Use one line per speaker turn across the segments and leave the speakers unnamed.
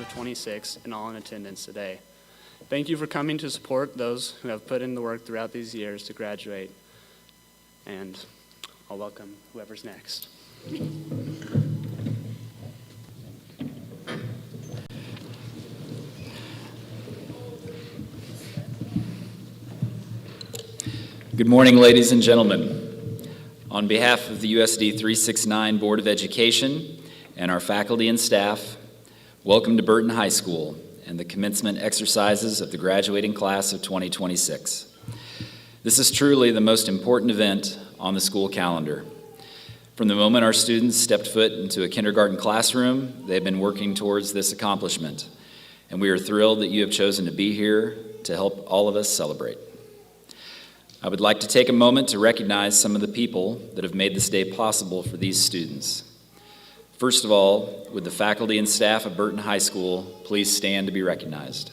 of 26 and all in attendance today. Thank you for coming to support those who have put in the work throughout these years to graduate. And I'll welcome whoever's next.
Good morning, ladies and gentlemen. On behalf of the USD 369 Board of Education and our faculty and staff, welcome to Burrton High School and the commencement exercises of the graduating class of 2026. This is truly the most important event on the school calendar. From the moment our students stepped foot into a kindergarten classroom, they've been working towards this accomplishment, and we are thrilled that you have chosen to be here to help all of us celebrate. I would like to take a moment to recognize some of the people that have made this day possible for these students. First of all, would the faculty and staff of Burrton High School please stand to be recognized?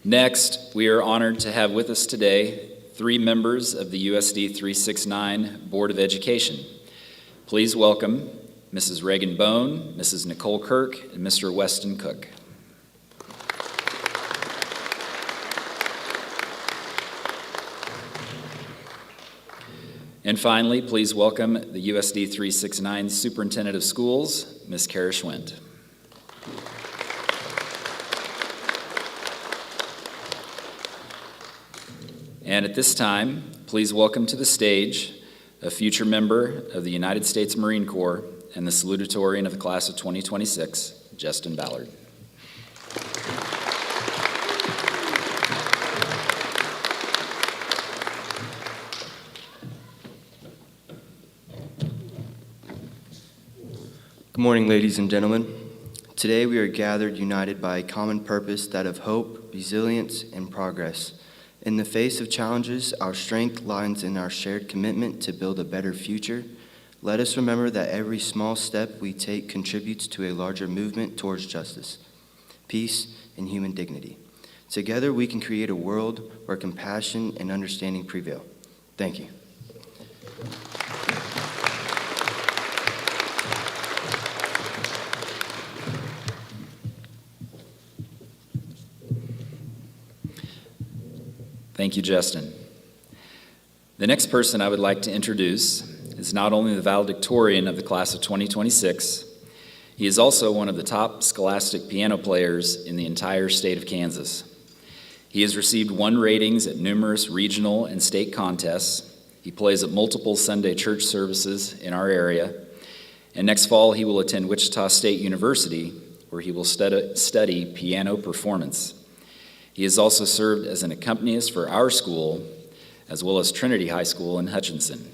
Next, we are honored to have with us today 3 members of the USD 369 Board of Education. Please welcome Mrs. Reagan Bone, Mrs. Nicole Kirk, and Mr. Weston Cook. And finally, please welcome the USD 369 Superintendent of Schools, Ms. Kara Schwint. And at this time, please welcome to the stage a future member of the United States Marine Corps and the salutatorian of the class of 2026, Justin Ballard.
Good morning, ladies and gentlemen. Today we are gathered united by a common purpose, that of hope, resilience, and progress. In the face of challenges, our strength lies in our shared commitment to build a better future. Let us remember that every small step we take contributes to a larger movement towards justice, peace, and human dignity. Together, we can create a world where compassion and understanding prevail. Thank you.
Thank you, Justin. The next person I would like to introduce is not only the valedictorian of the class of 2026, he is also one of the top scholastic piano players in the entire state of Kansas. He has received 1 ratings at numerous regional and state contests. He plays at multiple Sunday church services in our area, and next fall he will attend Wichita State University, where he will study piano performance. He has also served as an accompanist for our school, as well as Trinity High School in Hutchinson.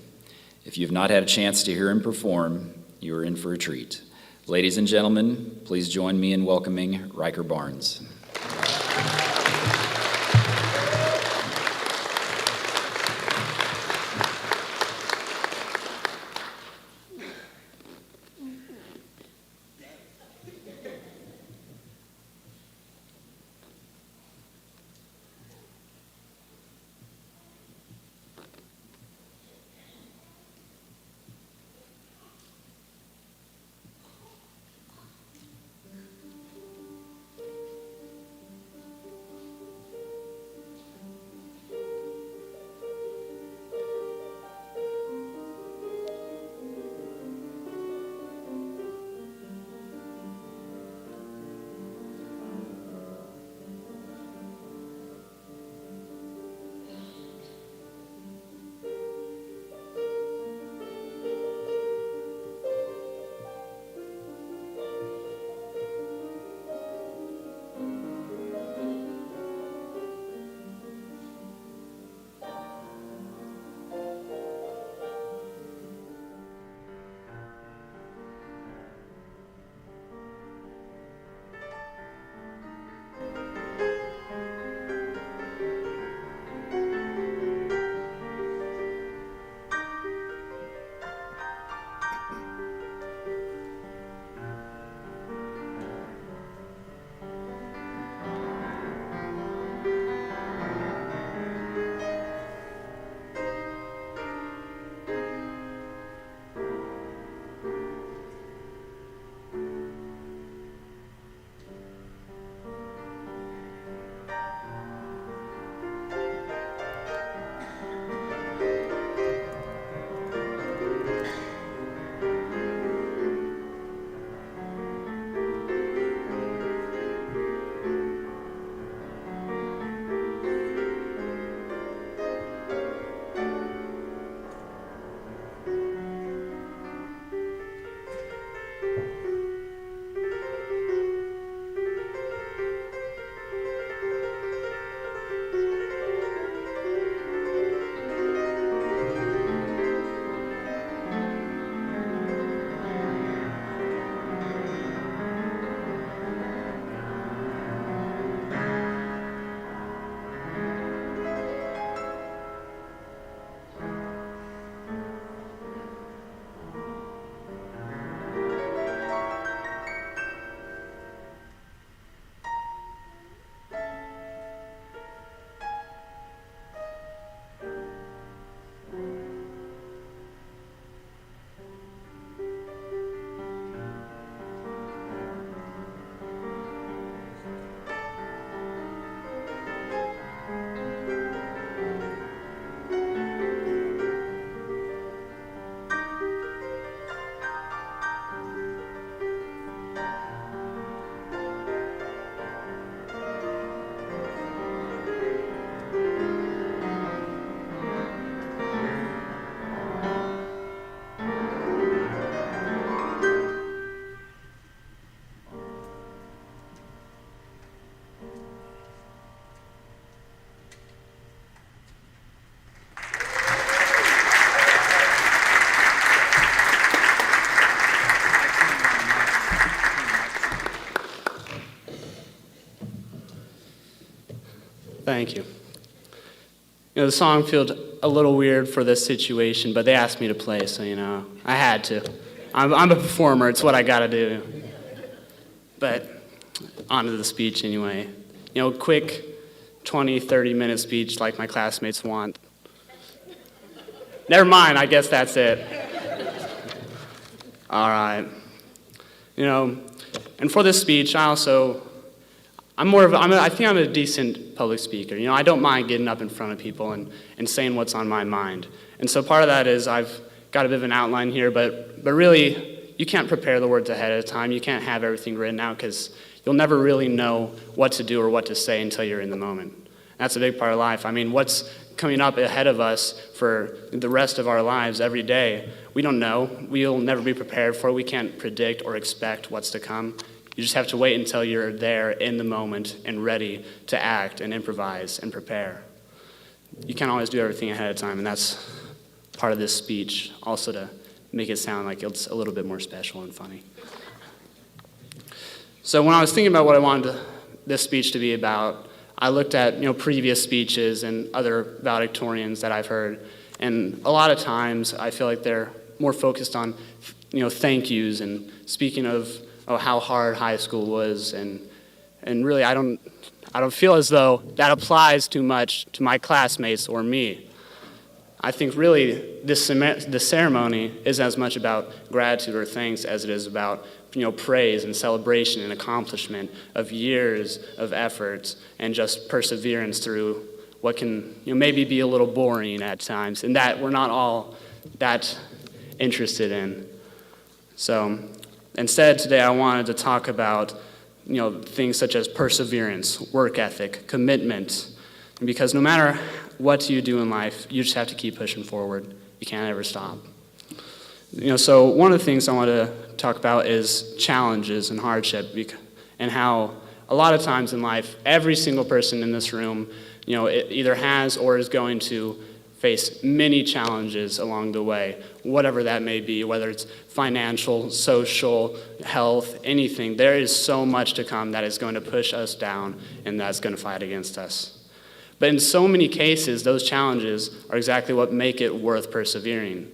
If you have not had a chance to hear him perform, you are in for a treat. Ladies and gentlemen, please join me in welcoming Riker Barnes.
Thank you. The song feels a little weird for this situation, but they asked me to play, so, I had to. I'm a performer. It's what I got to do. But on to the speech anyway. Quick 20, 30-minute speech like my classmates want. Never mind, I guess that's it. All right. And for this speech, I think I'm a decent public speaker. I don't mind getting up in front of people and saying what's on my mind. And so part of that is I've got a bit of an outline here, but really, you can't prepare the words ahead of time. You can't have everything written out because you'll never really know what to do or what to say until you're in the moment. That's a big part of life. What's coming up ahead of us for the rest of our lives every day, we don't know. We'll never be prepared for it. We can't predict or expect what's to come. You just have to wait until you're there in the moment and ready to act and improvise and prepare. You can't always do everything ahead of time, and that's part of this speech, also to make it sound like it's a little bit more special and funny. So when I was thinking about what I wanted this speech to be about, I looked at previous speeches and other valedictorians that I've heard, and a lot of times I feel like they're more focused on thank yous and speaking of how hard high school was, and really I don't feel as though that applies too much to my classmates or me. I think really this ceremony is as much about gratitude or thanks as it is about praise and celebration and accomplishment of years of efforts and just perseverance through what can maybe be a little boring at times and that we're not all that interested in. So instead today I wanted to talk about things such as perseverance, work ethic, commitment, because no matter what you do in life, you just have to keep pushing forward. You can't ever stop. So one of the things I want to talk about is challenges and hardship, and how a lot of times in life, every single person in this room, it either has or is going to face many challenges along the way, whatever that may be, whether it's financial, social, health, anything. There is so much to come that is going to push us down and that's going to fight against us. But in so many cases, those challenges are exactly what make it worth persevering.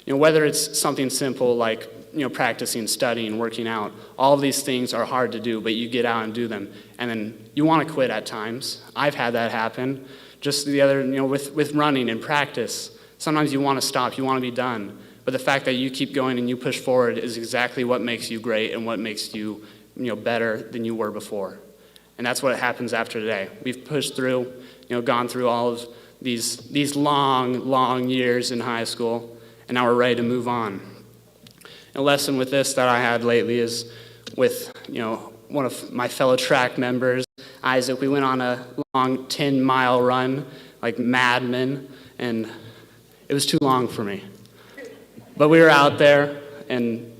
Whether it's something simple like practicing, studying, working out, all of these things are hard to do, but you get out and do them. And then you want to quit at times. I've had that happen. Just the other, with running and practice, sometimes you want to stop, you want to be done. But the fact that you keep going and you push forward is exactly what makes you great and what makes you, better than you were before. And that's what happens after today. We've pushed through, gone through all of these long years in high school, and now we're ready to move on. A lesson with this that I had lately is with, one of my fellow track members, Isaac. We went on a long 10-mile run, like madmen, and it was too long for me. But we were out there, and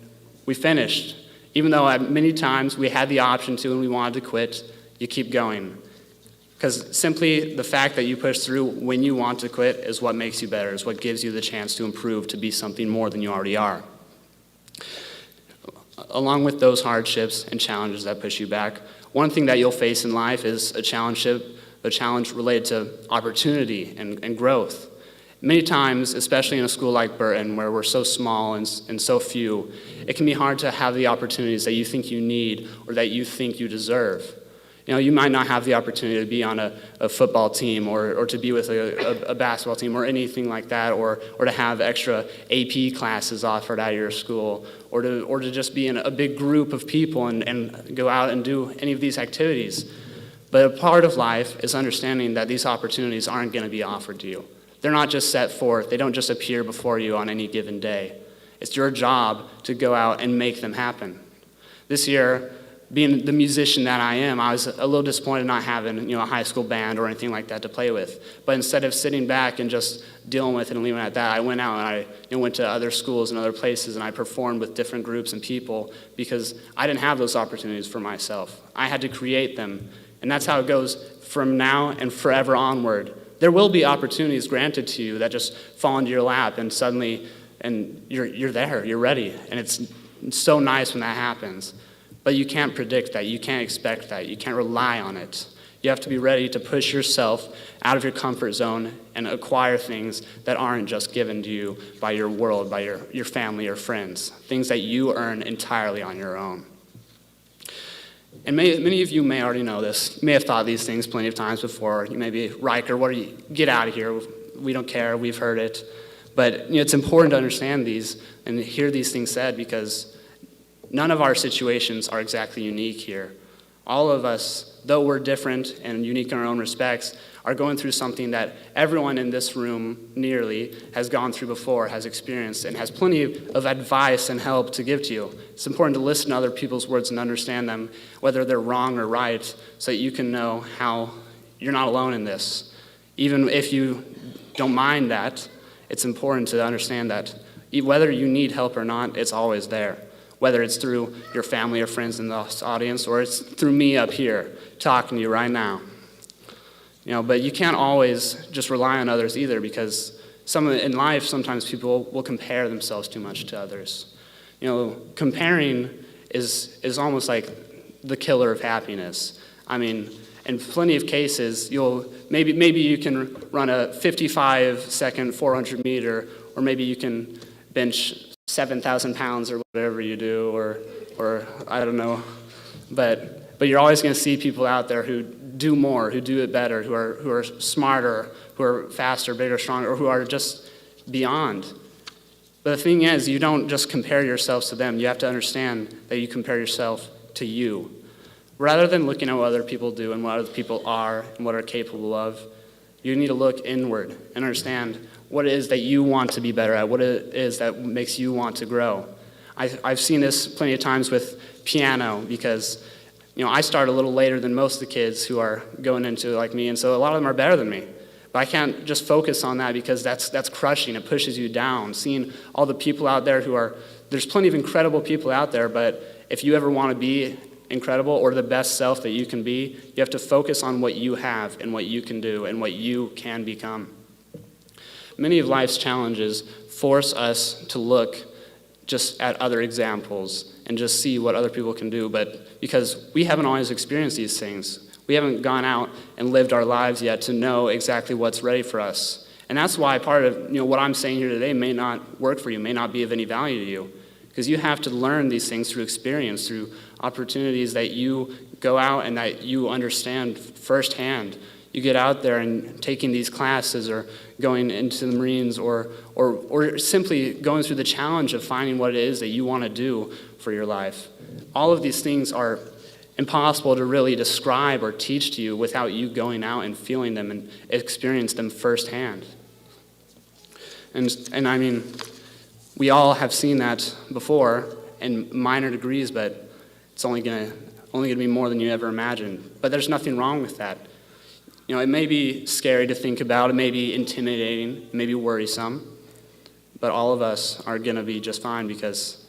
we finished. Even though many times we had the option to and we wanted to quit, you keep going. Because simply the fact that you push through when you want to quit is what makes you better, is what gives you the chance to improve, to be something more than you already are. Along with those hardships and challenges that push you back, one thing that you'll face in life is a challenge related to opportunity and growth. Many times, especially in a school like Burrton, where we're so small and so few, it can be hard to have the opportunities that you think you need or that you think you deserve. You might not have the opportunity to be on a football team or to be with a basketball team or anything like that, or to have extra AP classes offered at your school, or to just be in a big group of people and go out and do any of these activities. But a part of life is understanding that these opportunities aren't going to be offered to you. They're not just set forth. They don't just appear before you on any given day. It's your job to go out and make them happen. This year, being the musician that I am, I was a little disappointed not having a high school band or anything like that to play with. But instead of sitting back and just dealing with it and leaving it at that, I went out and I went to other schools and other places and I performed with different groups and people because I didn't have those opportunities for myself. I had to create them. And that's how it goes from now and forever onward. There will be opportunities granted to you that just fall into your lap and suddenly you're there, you're ready. And it's so nice when that happens. But you can't predict that. You can't expect that. You can't rely on it. You have to be ready to push yourself out of your comfort zone and acquire things that aren't just given to you by your world, by your family or friends, things that you earn entirely on your own. And many of you may already know this. You may have thought these things plenty of times before. You may be, Riker, get out of here. We don't care. We've heard it. But it's important to understand these and hear these things said, because none of our situations are exactly unique here. All of us, though we're different and unique in our own respects, are going through something that everyone in this room nearly has gone through before, has experienced, and has plenty of advice and help to give to you. It's important to listen to other people's words and understand them, whether they're wrong or right, so that you can know how you're not alone in this. Even if you don't mind that, it's important to understand that whether you need help or not, it's always there. Whether it's through your family or friends in this audience, or it's through me up here talking to you right now. But you can't always just rely on others either, because in life, sometimes people will compare themselves too much to others. Comparing is almost like the killer of happiness. I mean, in plenty of cases, maybe you can run a 55-second 400 meter, or maybe you can bench 7,000 pounds or whatever you do, or I don't know. But you're always going to see people out there who do more, who do it better, who are smarter, who are faster, bigger, stronger, or who are just beyond. But the thing is, you don't just compare yourselves to them. You have to understand that you compare yourself to you. Rather than looking at what other people do and what other people are and what are capable of, you need to look inward and understand what it is that you want to be better at, what it is that makes you want to grow. I've seen this plenty of times with piano, because I start a little later than most of the kids who are going into it like me, and so a lot of them are better than me. But I can't just focus on that, because that's crushing. It pushes you down. Seeing all the people out there there's plenty of incredible people out there, but if you ever want to be incredible or the best self that you can be, you have to focus on what you have and what you can do and what you can become. Many of life's challenges force us to look just at other examples and just see what other people can do, but because we haven't always experienced these things, we haven't gone out and lived our lives yet to know exactly what's ready for us. And that's why part of what I'm saying here today may not work for you, may not be of any value to you, because you have to learn these things through experience, through opportunities that you go out and that you understand firsthand. You get out there and taking these classes, or going into the Marines, or simply going through the challenge of finding what it is that you want to do for your life. All of these things are impossible to really describe or teach to you without you going out and feeling them and experience them firsthand. And I mean, we all have seen that before in minor degrees, but it's only gonna be more than you ever imagined. But there's nothing wrong with that. It may be scary to think about, it may be intimidating, it may be worrisome, but all of us are gonna be just fine, because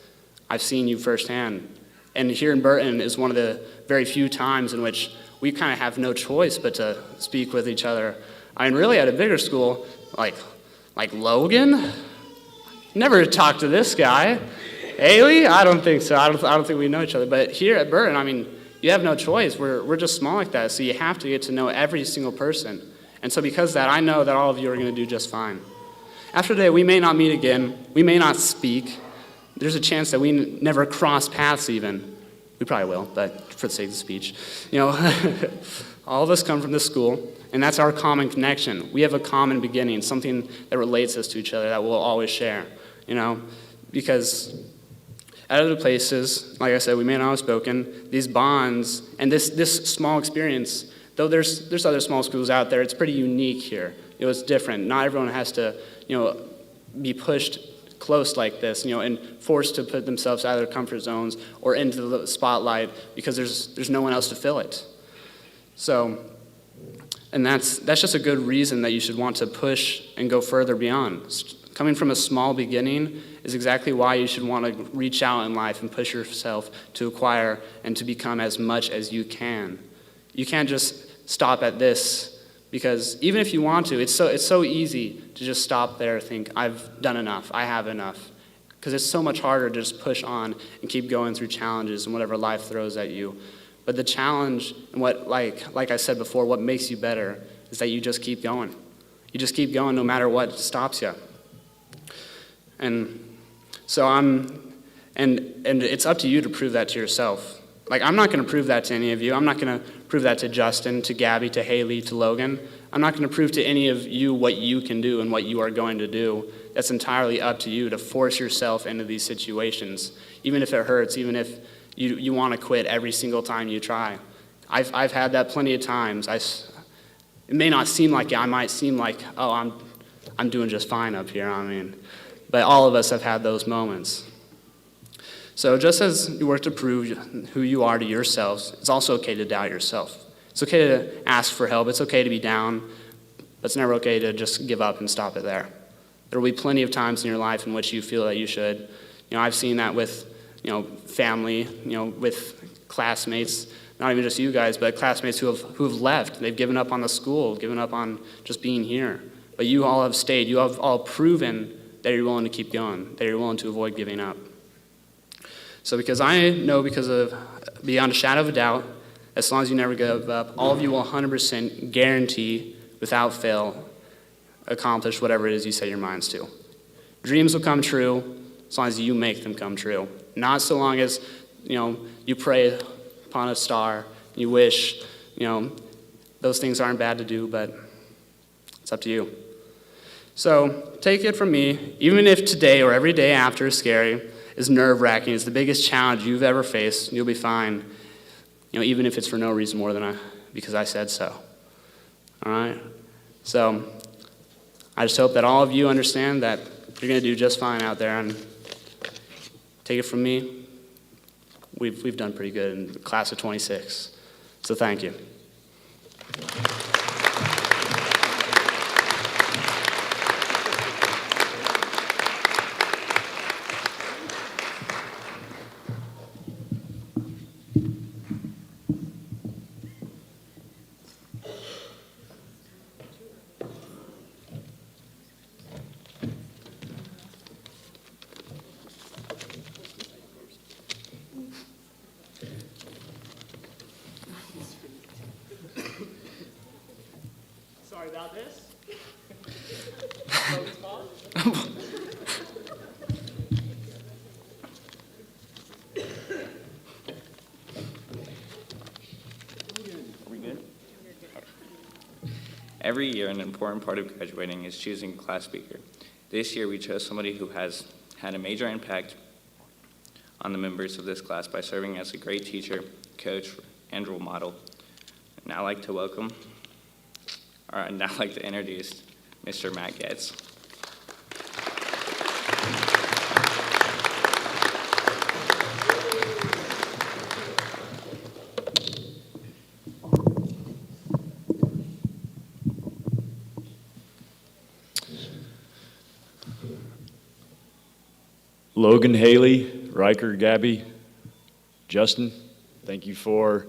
I've seen you firsthand. And here in Burton is one of the very few times in which we kind of have no choice but to speak with each other. I mean, really at a bigger school, like Logan, never talked to this guy. Haley, I don't think so. I don't think we know each other. But here at Burton, I mean, you have no choice. We're just small like that, so you have to get to know every single person. And so because of that, I know that all of you are going to do just fine. After today, we may not meet again. We may not speak. There's a chance that we never cross paths even. We probably will, but for the sake of the speech. All of us come from this school, and that's our common connection. We have a common beginning, something that relates us to each other that we'll always share, because at other places, like I said, we may not have spoken, these bonds and this small experience, though there's other small schools out there, it's pretty unique here. It's different. Not everyone has to, be pushed close like this, and forced to put themselves out of their comfort zones or into the spotlight, because there's no one else to fill it. So, and that's just a good reason that you should want to push and go further beyond. Coming from a small beginning is exactly why you should want to reach out in life and push yourself to acquire and to become as much as you can. You can't just stop at this, because even if you want to, it's so easy to just stop there and think, I've done enough, I have enough. Because it's so much harder to just push on and keep going through challenges and whatever life throws at you. But the challenge, and what, like I said before, what makes you better is that you just keep going. You just keep going no matter what stops you. And so and it's up to you to prove that to yourself. Like, I'm not going to prove that to any of you. I'm not going to prove that to Justin, to Gabby, to Haley, to Logan. I'm not going to prove to any of you what you can do and what you are going to do. That's entirely up to you to force yourself into these situations, even if it hurts, even if you want to quit every single time you try. I've had that plenty of times. It may not seem like it. I might seem like, oh, I'm doing just fine up here. I mean, but all of us have had those moments. So just as you work to prove who you are to yourselves, it's also okay to doubt yourself. It's okay to ask for help. It's okay to be down, but it's never okay to just give up and stop it there. There will be plenty of times in your life in which you feel that you should. I've seen that with, family, with classmates, not even just you guys, but classmates who have left. They've given up on the school, given up on just being here. But you all have stayed. You have all proven that you're willing to keep going, that you're willing to avoid giving up. So because I know, because of beyond a shadow of a doubt, as long as you never give up, all of you will 100% guarantee, without fail, accomplish whatever it is you set your minds to. Dreams will come true as long as you make them come true. Not so long as, you pray upon a star, you wish, those things aren't bad to do, but it's up to you. So take it from me, even if today or every day after is scary, is nerve-wracking, is the biggest challenge you've ever faced, you'll be fine, even if it's for no reason more than because I said so. All right? So I just hope that all of you understand that you're going to do just fine out there. And take it from me, we've done pretty good in the class of 26. So thank you. Sorry about this.
Every year, an important part of graduating is choosing a class speaker. This year, we chose somebody who has had a major impact on the members of this class by serving as a great teacher, coach, and role model. I'd now like to introduce Mr. Matt Getz.
Logan, Haley, Riker, Gabby, Justin, thank you for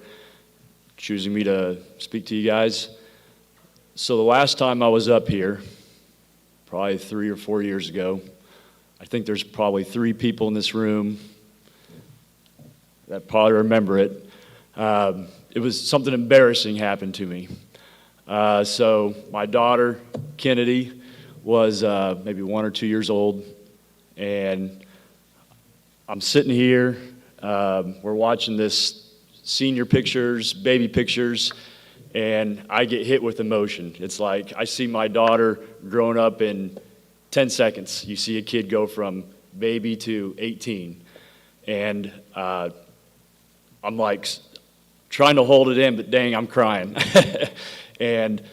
choosing me to speak to you guys. So the last time I was up here, probably 3 or 4 years ago, I think there's probably 3 people in this room that probably remember it. It was something embarrassing happened to me. So my daughter, Kennedy, was maybe 1 or 2 years old, and I'm sitting here, we're watching this senior pictures, baby pictures, and I get hit with emotion. It's like I see my daughter growing up in 10 seconds. You see a kid go from baby to 18, and I'm like trying to hold it in, but dang, I'm crying. And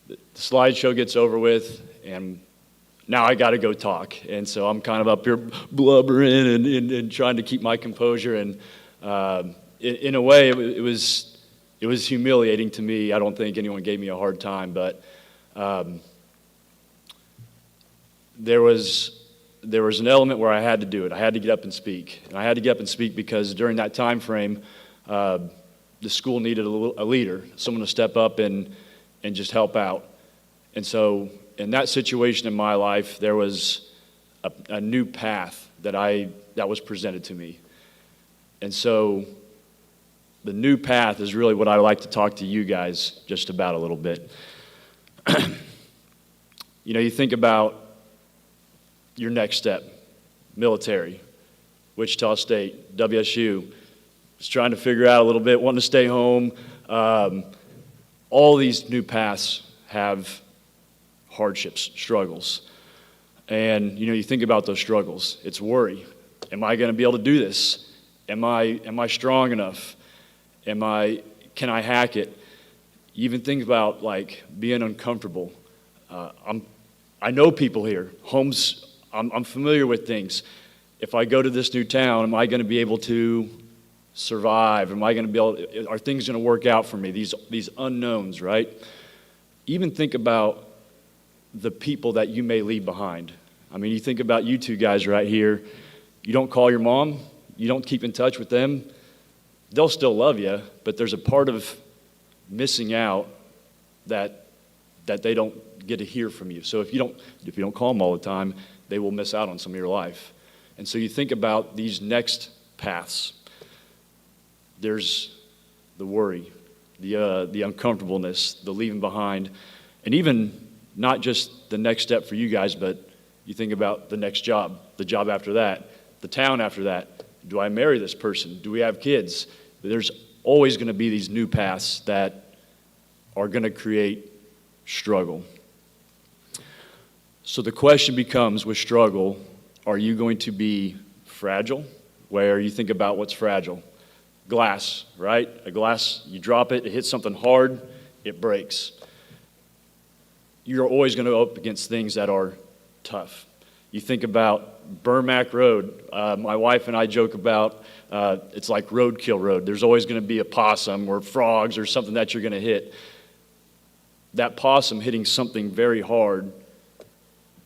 the slideshow gets over with, and now I got to go talk. And so I'm kind of up here blubbering and trying to keep my composure. And in a way, it was humiliating to me. I don't think anyone gave me a hard time, but there was an element where I had to do it. I had to get up and speak. And I had to get up and speak because during that time frame, the school needed a leader, someone to step up and just help out. And so in that situation in my life, there was a new path that was presented to me. And so the new path is really what I like to talk to you guys just about a little bit. You know, you think about your next step, military, Wichita State, WSU, just trying to figure out a little bit, wanting to stay home. All these new paths have hardships, struggles. And, you know, you think about those struggles. It's worry. Am I going to be able to do this? Am I strong enough? Can I hack it? You even think about, like, being uncomfortable. I know people here. I'm familiar with things. If I go to this new town, am I going to be able to survive? Are things going to work out for me? These unknowns, right? Even think about the people that you may leave behind. I mean, you think about you two guys right here. You don't call your mom. You don't keep in touch with them. They'll still love you, but there's a part of missing out that they don't get to hear from you. So if you don't call them all the time, they will miss out on some of your life. And so you think about these next paths. There's the worry, the uncomfortableness, the leaving behind, and even not just the next step for you guys, but you think about the next job, the job after that, the town after that. Do I marry this person? Do we have kids? There's always going to be these new paths that are going to create struggle. So the question becomes, with struggle, are you going to be fragile? Where you think about what's fragile. Glass, right? A glass, you drop it, it hits something hard, it breaks. You're always going to go up against things that are tough. You think about Burmac Road. My wife and I joke about it's like roadkill road. There's always going to be a possum or frogs or something that you're going to hit. That possum hitting something very hard,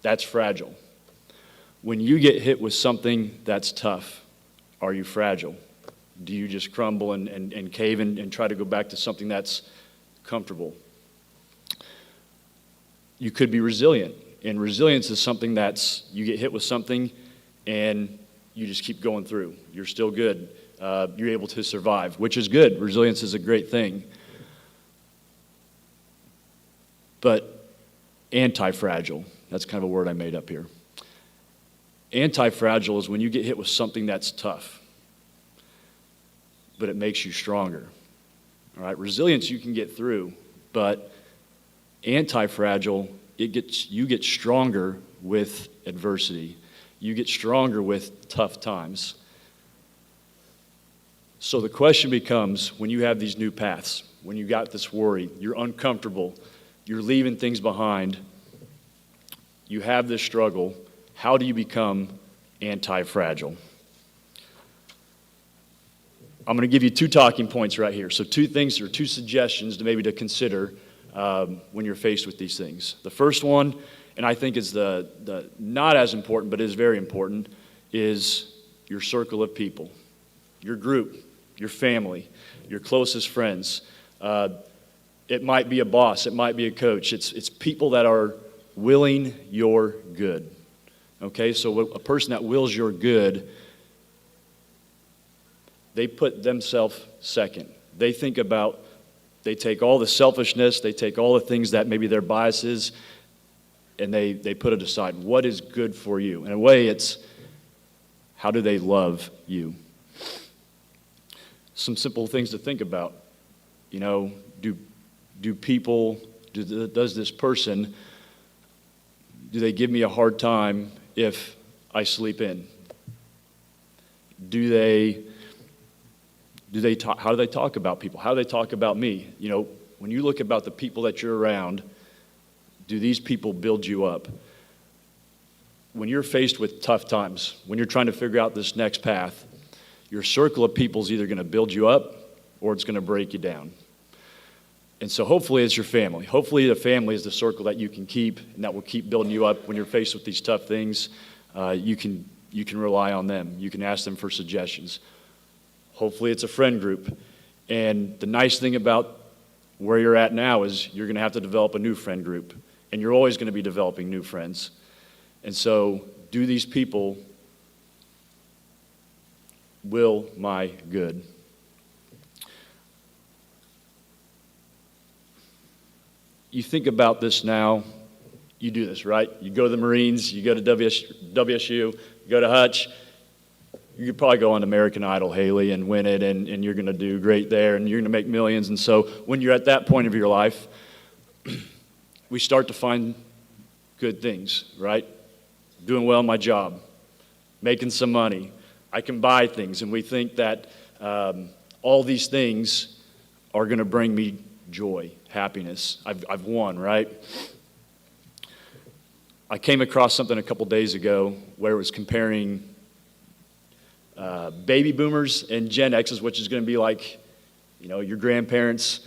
that's fragile. When you get hit with something that's tough, are you fragile? Do you just crumble and cave and try to go back to something that's comfortable? You could be resilient. And resilience is something that's, you get hit with something and you just keep going through. You're still good. You're able to survive, which is good. Resilience is a great thing. But anti-fragile, that's kind of a word I made up here. Anti-fragile is when you get hit with something that's tough, but it makes you stronger. All right, resilience you can get through, but anti-fragile, you get stronger with adversity. You get stronger with tough times. So the question becomes, when you have these new paths, when you got this worry, you're uncomfortable, you're leaving things behind, you have this struggle, how do you become anti-fragile? I'm going to give you 2 talking points right here. So 2 things or 2 suggestions to consider when you're faced with these things. The first one, and I think is the not as important, but is very important, is your circle of people, your group, your family, your closest friends. It might be a boss, it might be a coach. It's people that are willing your good. Okay, so a person that wills your good, they put themselves second. They take all the selfishness, they take all the things that maybe their biases, and they put it aside. What is good for you? In a way, it's how do they love you? Some simple things to think about. You know, does this person, do they give me a hard time if I sleep in? How do they talk about people? How do they talk about me? You know, when you look about the people that you're around, do these people build you up? When you're faced with tough times, when you're trying to figure out this next path, your circle of people is either going to build you up or it's going to break you down. And so hopefully it's your family. Hopefully the family is the circle that you can keep and that will keep building you up when you're faced with these tough things. You can rely on them. You can ask them for suggestions. Hopefully it's a friend group. And the nice thing about where you're at now is you're going to have to develop a new friend group. And you're always going to be developing new friends. And so do these people will my good? you think about this now, you do this, right? You go to the Marines, you go to WSU, you go to Hutch, you could probably go on American Idol, Haley, and win it, and you're going to do great there, and you're going to make millions. And so when you're at that point of your life, we start to find good things, right? Doing well in my job, making some money, I can buy things, and we think that all these things are going to bring me joy, happiness. I've won, right? I came across something a couple days ago where it was comparing baby boomers and Gen X's, which is going to be like, your grandparents,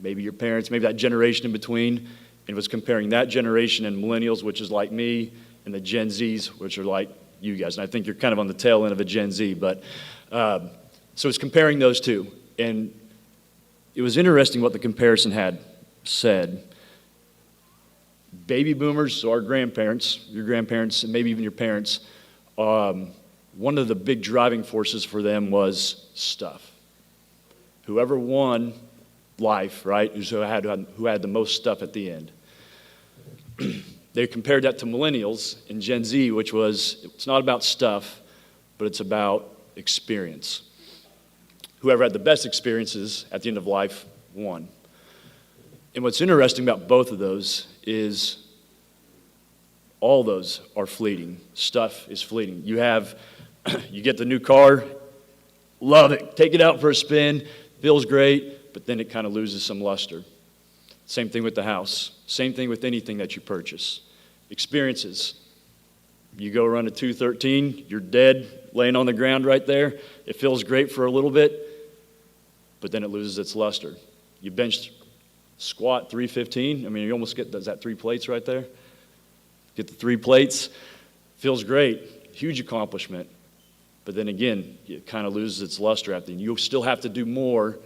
maybe your parents, maybe that generation in between, and it was comparing that generation and millennials, which is like me, and the Gen Zs, which are like you guys. And I think you're kind of on the tail end of a Gen Z, but so it's comparing those two. And it was interesting what the comparison had said. Baby boomers, so our grandparents, your grandparents, and maybe even your parents, one of the big driving forces for them was stuff. Whoever won life, right, who had the most stuff at the end. They compared that to millennials and Gen Z, which was, it's not about stuff, but it's about experience. Whoever had the best experiences at the end of life won. And what's interesting about both of those is all those are fleeting. Stuff is fleeting. You get the new car, love it, take it out for a spin, feels great, but then it kind of loses some luster. Same thing with the house. Same thing with anything that you purchase. Experiences. You go run a 213, you're dead, laying on the ground right there. It feels great for a little bit, but then it loses its luster. You bench squat 315. I mean, you almost get, is that 3 plates right there? Get the 3 plates. Feels great. Huge accomplishment. But then again, it kind of loses its luster after. You still have to do more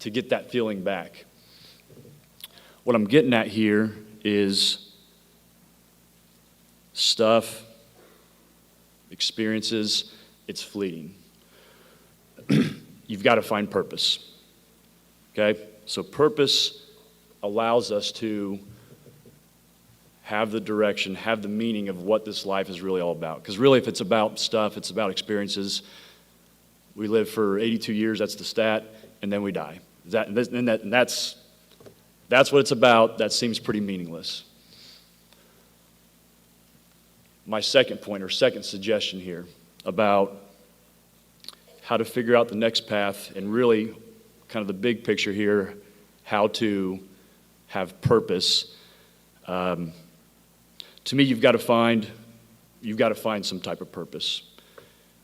to get that feeling back. What I'm getting at here is stuff, experiences, it's fleeting. You've got to find purpose. Okay? So purpose allows us to have the direction, have the meaning of what this life is really all about. Because really, if it's about stuff, it's about experiences. We live for 82 years, that's the stat, and then we die. And that's what it's about. That seems pretty meaningless. My second point, or second suggestion here, about how to figure out the next path, and really kind of the big picture here, how to have purpose. To me, you've got to find some type of purpose.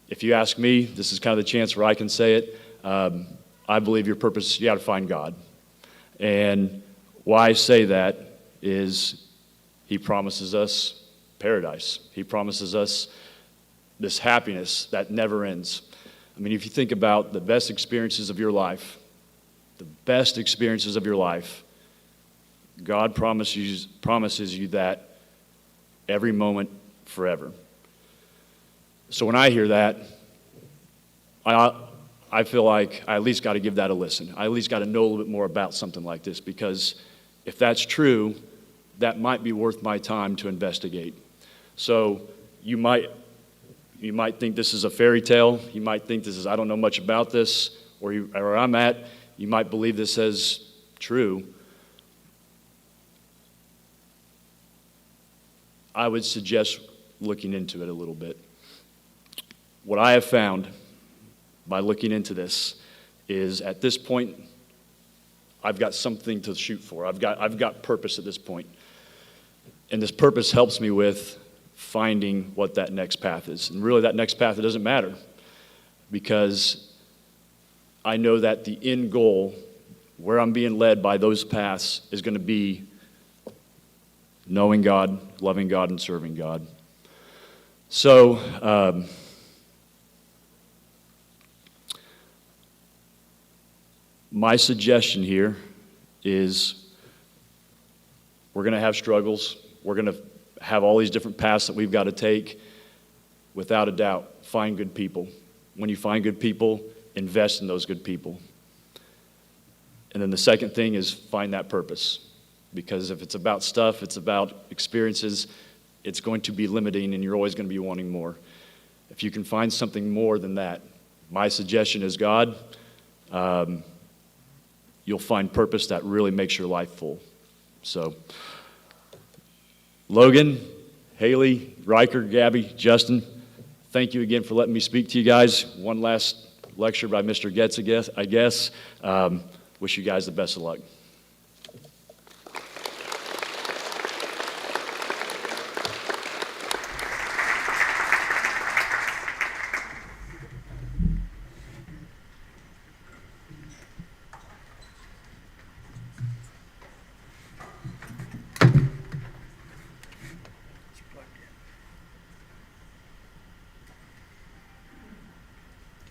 If you ask me, this is kind of the chance where I can say it. I believe your purpose, you got to find God. And why I say that is He promises us paradise. He promises us this happiness that never ends. I mean, if you think about the best experiences of your life, God promises you that every moment forever. So when I hear that, I feel like I at least got to give that a listen. I at least got to know a little bit more about something like this, because if that's true, that might be worth my time to investigate. So you might think this is a fairy tale. You might think this is, I don't know much about this, or where I'm at. You might believe this as true. I would suggest looking into it a little bit. What I have found by looking into this is, at this point, I've got something to shoot for. I've got purpose at this point. And this purpose helps me with finding what that next path is. And really, that next path, it doesn't matter, because I know that the end goal, where I'm being led by those paths, is going to be knowing God, loving God, and serving God. So, my suggestion here is we're going to have struggles. We're going to have all these different paths that we've got to take. Without a doubt, find good people. When you find good people, invest in those good people. And then the second thing is find that purpose. Because if it's about stuff, it's about experiences, it's going to be limiting and you're always going to be wanting more. If you can find something more than that, my suggestion is God, you'll find purpose that really makes your life full. So, Logan, Haley, Riker, Gabby, Justin, thank you again for letting me speak to you guys. One last lecture by Mr. Getz, I guess. Wish you guys the best of luck.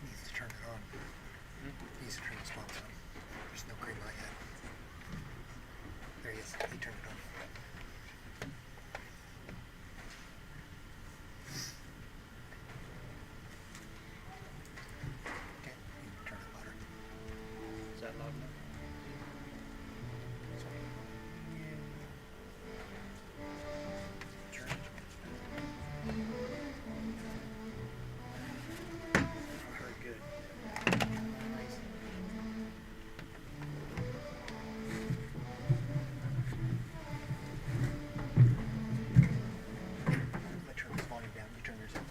Needs to turn it on. Needs to turn the sponsor on. There's no green light yet. There he is. He turned it on. Okay, you can turn it louder. Is that loud enough? Sorry. Turn it. Very good. Nice. I turn this volume down. You turn yours up.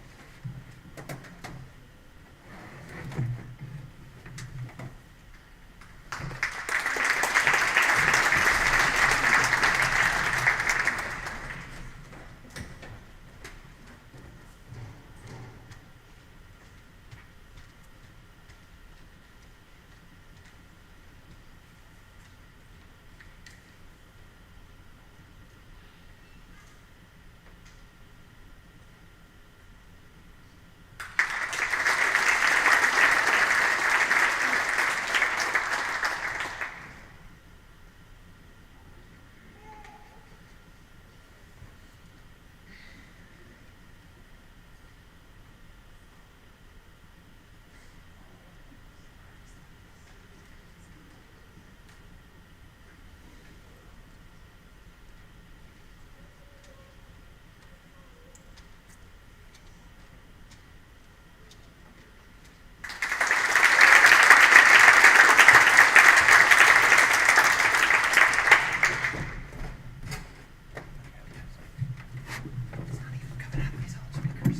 It's not even coming out of these old speakers.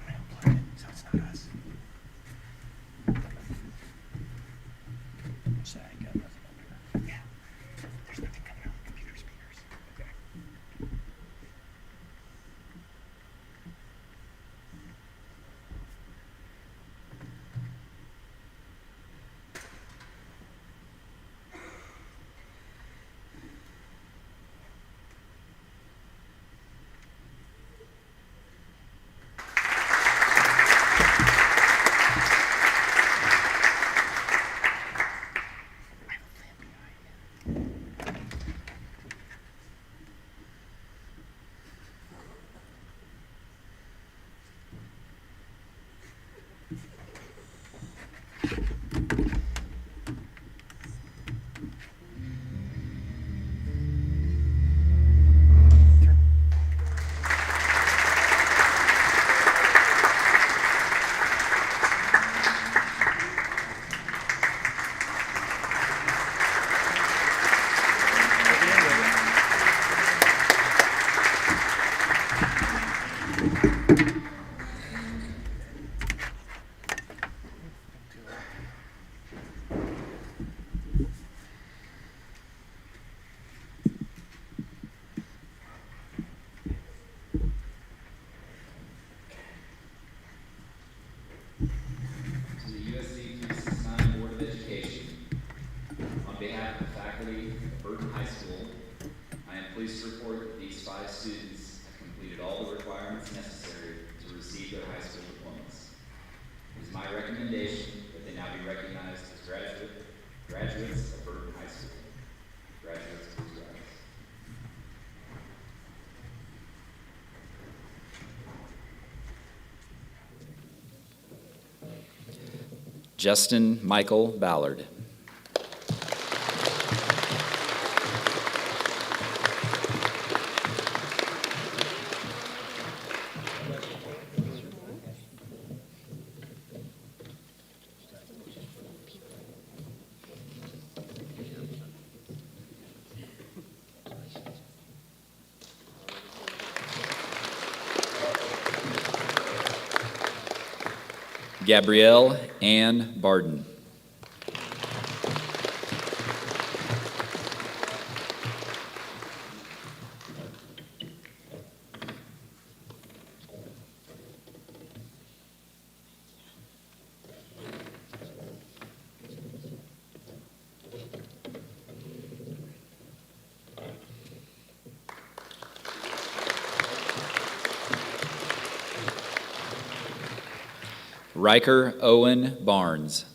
I unplugged it, so it's not us. Yeah. There's nothing coming out of the computer speakers. Okay. I have a lamp behind you.
To the USC 369 Board of Education, on behalf of the faculty of Burrton High School, I am pleased to report that these 5 students have completed all the requirements necessary to receive their high school diplomas. It is my recommendation that they now be recognized as graduates of Burrton High School. Graduates, please rise. Justin Michael Ballard. Gabrielle Ann Barden. Riker Owen Barnes.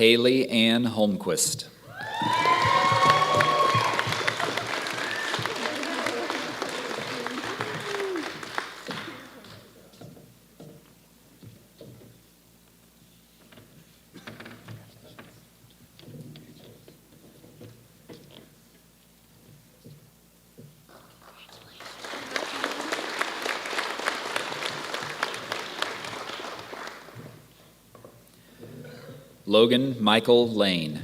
Haley Ann Holmquist. Logan Michael Lane.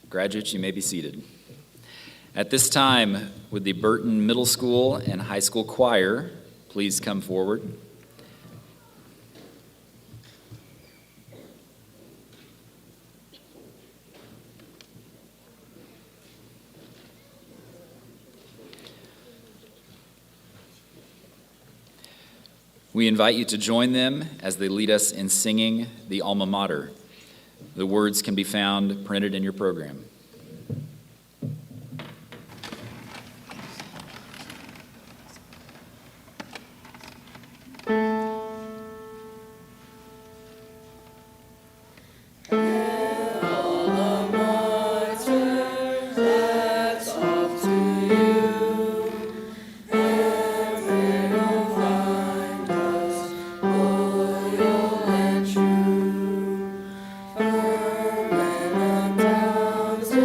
Graduates, you may be seated. At this time, would the Burrton Middle School and High School Choir please come forward? We invite you to join them as they lead us in singing the Alma Mater. The words can be found printed in your program.
Firm and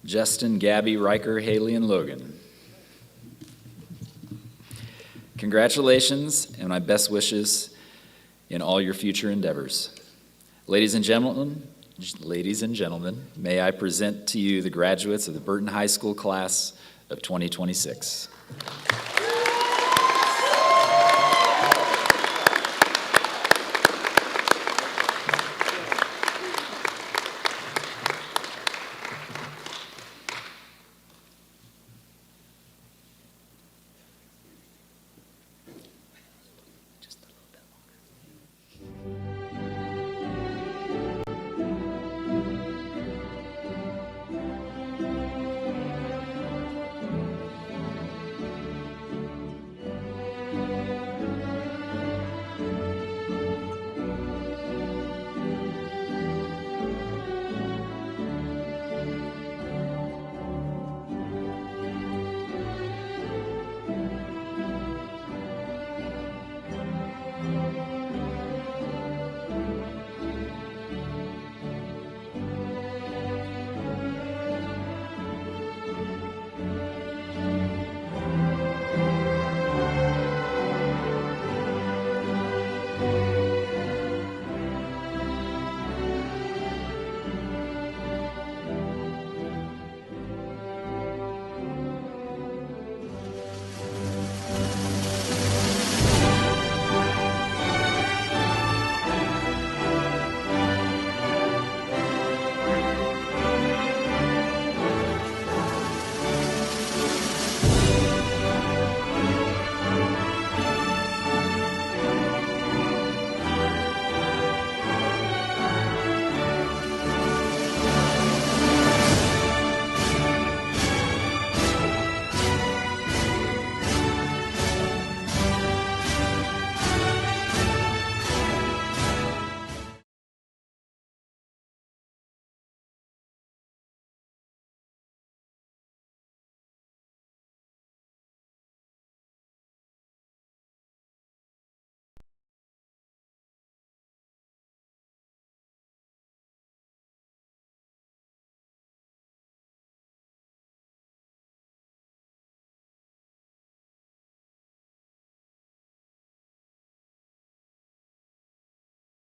Justin, Gabby, Riker, Haley, and Logan. Congratulations and my best wishes in all your future endeavors. Ladies and gentlemen, may I present to you the graduates of the Burton High School class of 2026.